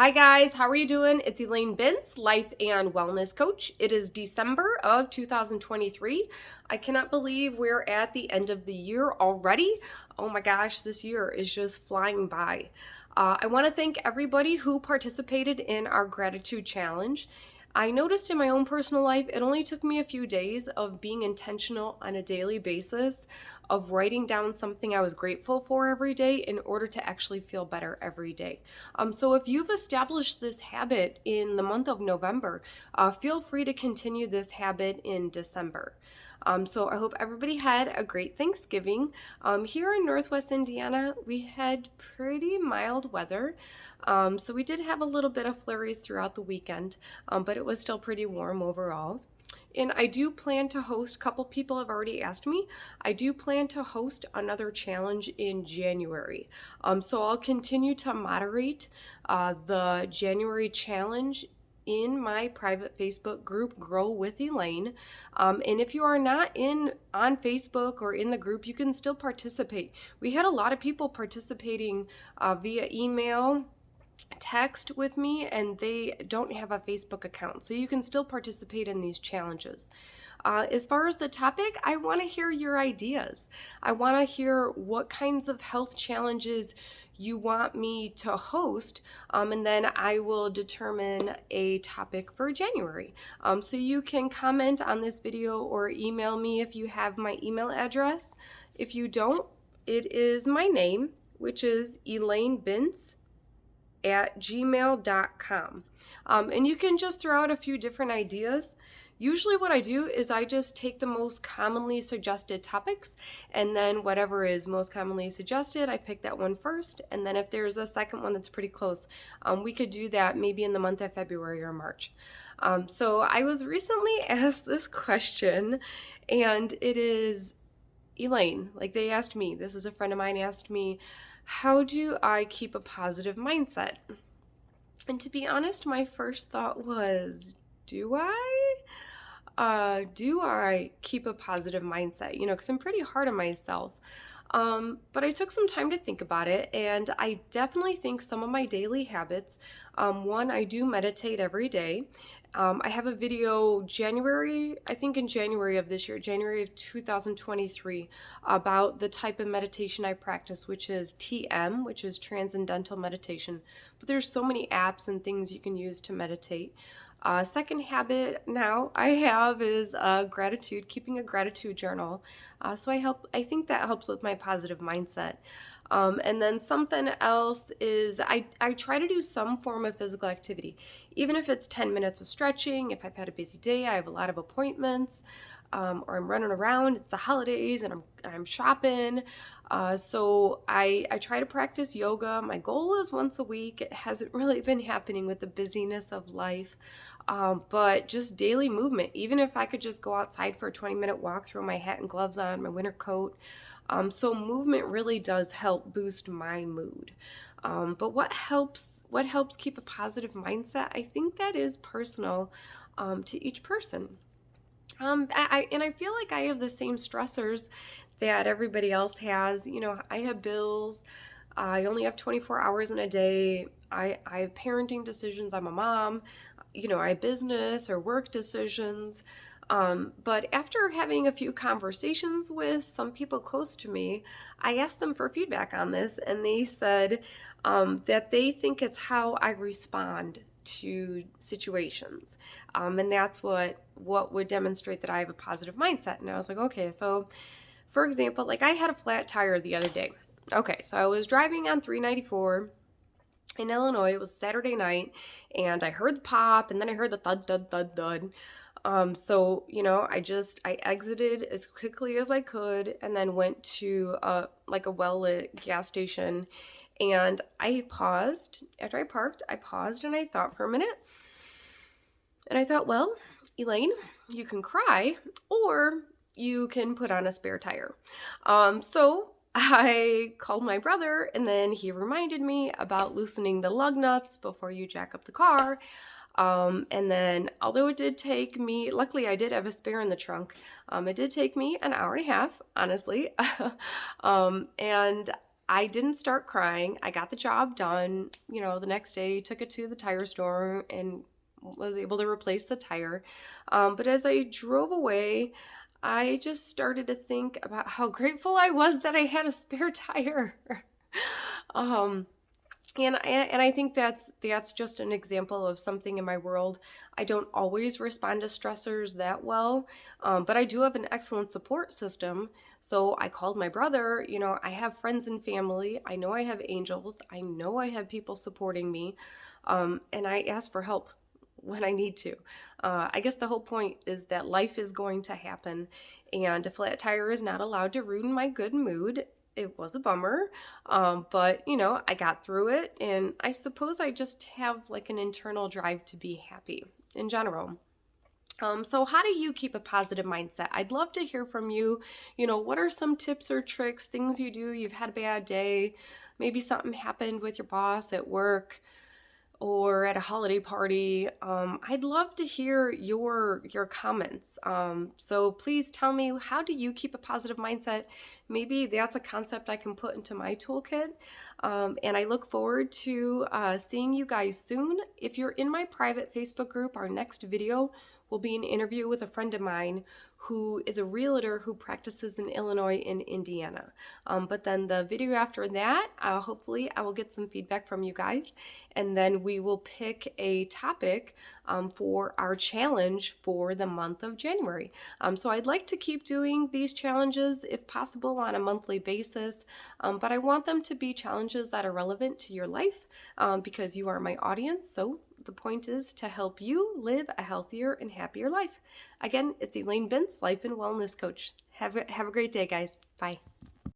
Hi guys, how are you doing? It's Elaine Bintz, life and wellness coach. It is December of 2023. I cannot believe we're at the end of the year already. Oh my gosh, this year is just flying by. I want to thank everybody who participated in our gratitude challenge. I noticed in my own personal life, it only took me a few days of being intentional on a daily basis, of writing down something I was grateful for every day in order to actually feel better every day. So if you've established this habit in the month of November, feel free to continue this habit in December. So I hope everybody had a great Thanksgiving. Here in Northwest Indiana, we had pretty mild weather. So we did have a little bit of flurries throughout the weekend, but it was still pretty warm overall. And I do plan to host, a couple people have already asked me, I do plan to host another challenge in January. So I'll continue to moderate the January challenge in my private Facebook group, Grow with Elaine. And if you are not on Facebook or in the group, you can still participate. We had a lot of people participating via email, text with me, and they don't have a Facebook account, so you can still participate in these challenges. As far as the topic, I want to hear your ideas. I want to hear what kinds of health challenges you want me to host, and then I will determine a topic for January. So you can comment on this video or email me if you have my email address. If you don't, it is my name, which is elainebintz@gmail.com. And you can just throw out a few different ideas. Usually what I do is I just take the most commonly suggested topics, and then whatever is most commonly suggested, I pick that one first. And then if there's a second one that's pretty close, we could do that maybe in the month of February or March. So I was recently asked this question, and it is, Elaine, like they asked me, this is a friend of mine asked me, how do I keep a positive mindset? And to be honest, my first thought was, do I? Do I keep a positive mindset? Because I'm pretty hard on myself. But I took some time to think about it, and I definitely think some of my daily habits, one, I do meditate every day. I have a video in January of this year, January of 2023, about the type of meditation I practice, which is TM, which is Transcendental Meditation. But there's so many apps and things you can use to meditate. Second habit now I have is gratitude, keeping a gratitude journal. So I think that helps with my positive mindset. And then something else is I try to do some form of physical activity, even if it's 10 minutes of stretching. If I've had a busy day, I have a lot of appointments, or I'm running around, it's the holidays and I'm shopping. So I try to practice yoga. My goal is once a week. It hasn't really been happening with the busyness of life, but just daily movement. Even if I could just go outside for a 20-minute walk, throw my hat and gloves on, my winter coat. So movement really does help boost my mood. But what helps keep a positive mindset? I think that is personal to each person. I feel like I have the same stressors that everybody else has. I have bills. I only have 24 hours in a day. I have parenting decisions. I'm a mom. I have business or work decisions. But after having a few conversations with some people close to me, I asked them for feedback on this, and they said that they think it's how I respond to situations. And that's what would demonstrate that I have a positive mindset. And I was like, okay, so for example, like I had a flat tire the other day. Okay, so I was driving on 394 in Illinois. It was Saturday night, and I heard the pop, and then I heard the thud, thud, thud, thud. So, I exited as quickly as I could and then went to a well-lit gas station, and I paused. After I parked, I paused and I thought for a minute. And I thought, well, Elaine, you can cry or you can put on a spare tire. So I called my brother, and then he reminded me about loosening the lug nuts before you jack up the car. And then, although it did take me, luckily I did have a spare in the trunk. It did take me an hour and a half, honestly. And I didn't start crying. I got the job done. The next day, took it to the tire store and was able to replace the tire. But as I drove away, I just started to think about how grateful I was that I had a spare tire. um, and I think that's just an example of something in my world. I don't always respond to stressors that well, but I do have an excellent support system. So I called my brother. I have friends and family. I know I have angels. I know I have people supporting me, and I ask for help when I need to. I guess the whole point is that life is going to happen, and a flat tire is not allowed to ruin my good mood. It was a bummer, but I got through it, and I suppose I just have like an internal drive to be happy in general. So how do you keep a positive mindset? I'd love to hear from you. What are some tips or tricks, things you do? You've had a bad day, maybe something happened with your boss at work or at a holiday party. I'd love to hear your comments. So please tell me, how do you keep a positive mindset? Maybe that's a concept I can put into my toolkit. And I look forward to seeing you guys soon. If you're in my private Facebook group, our next video will be an interview with a friend of mine who is a realtor who practices in Illinois and Indiana. But then the video after that, hopefully I will get some feedback from you guys, and then we will pick a topic for our challenge for the month of January. So I'd like to keep doing these challenges if possible on a monthly basis, but I want them to be challenges that are relevant to your life because you are my audience. So the point is to help you live a healthier and happier life. Again, it's Elaine Bintz, Life and Wellness Coach. Have a great day, guys. Bye.